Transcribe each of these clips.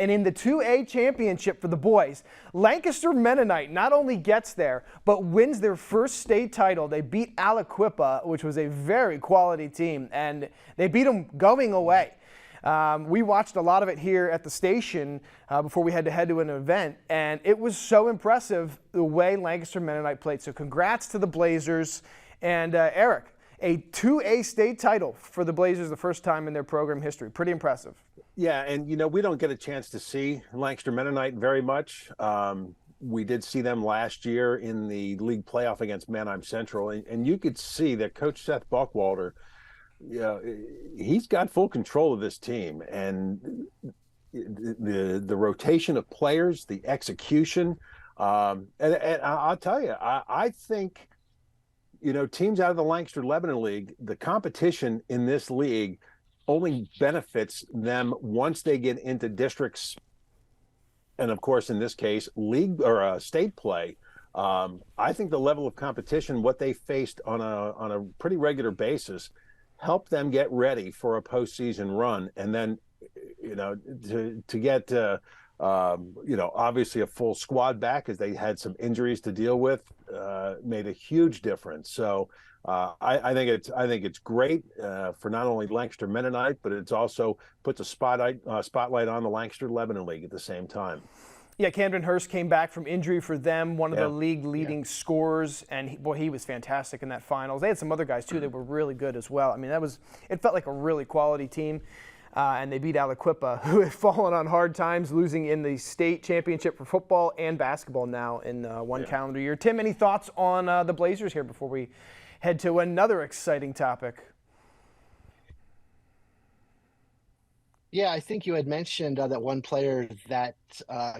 And in the 2A championship for the boys, Lancaster Mennonite not only gets there, but wins their first state title. They beat Aliquippa, which was a very quality team, and they beat them going away. We watched a lot of it here at the station before we had to head to an event, and it was so impressive the way Lancaster Mennonite played. So congrats to the Blazers. And Eric, a 2A state title for the Blazers the first time in their program history. Pretty impressive. Yeah, and we don't get a chance to see Lancaster Mennonite very much. We did see them last year in the league playoff against Manheim Central, and you could see that Coach Seth Buckwalter, he's got full control of this team, and the rotation of players, the execution, and I'll tell you, I think teams out of the Lancaster Lebanon League, the competition in this league only benefits them once they get into districts, and of course in this case league or state play. I think the level of competition, what they faced on a pretty regular basis, help them get ready for a postseason run, and then to get obviously a full squad back, as they had some injuries to deal with, made a huge difference. So I think it's great for not only Lancaster Mennonite, but it's also puts a spotlight on the Lancaster Lebanon League at the same time. Yeah, Camden Hurst came back from injury for them, one of the league leading scorers, and he was fantastic in that finals. They had some other guys too that were really good as well. I mean, it felt like a really quality team, and they beat Aliquippa, who had fallen on hard times, losing in the state championship for football and basketball now in one calendar year. Tim, any thoughts on the Blazers here before we head to another exciting topic? Yeah, I think you had mentioned that one player that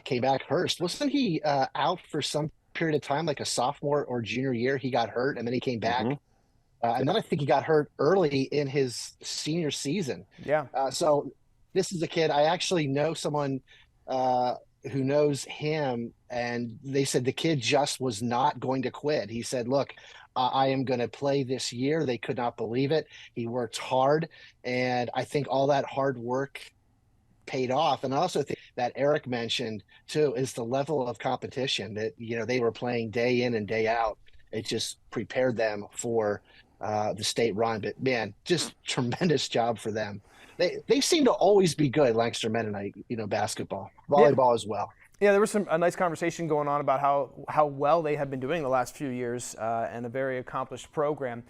came back, Hurst. Wasn't he out for some period of time, like a sophomore or junior year? He got hurt, and then he came back. And then I think he got hurt early in his senior season. Yeah. So this is a kid. I actually know someone who knows him, and they said the kid just was not going to quit. He said, look, I am going to play this year. They could not believe it. He worked hard, and I think all that hard work paid off. And I also think that Eric mentioned too is the level of competition that they were playing day in and day out. It just prepared them for the state run. But man, just tremendous job for them. They seem to always be good, Lancaster Mennonite, basketball, volleyball as well. Yeah, there was a nice conversation going on about how well they have been doing the last few years, and a very accomplished program.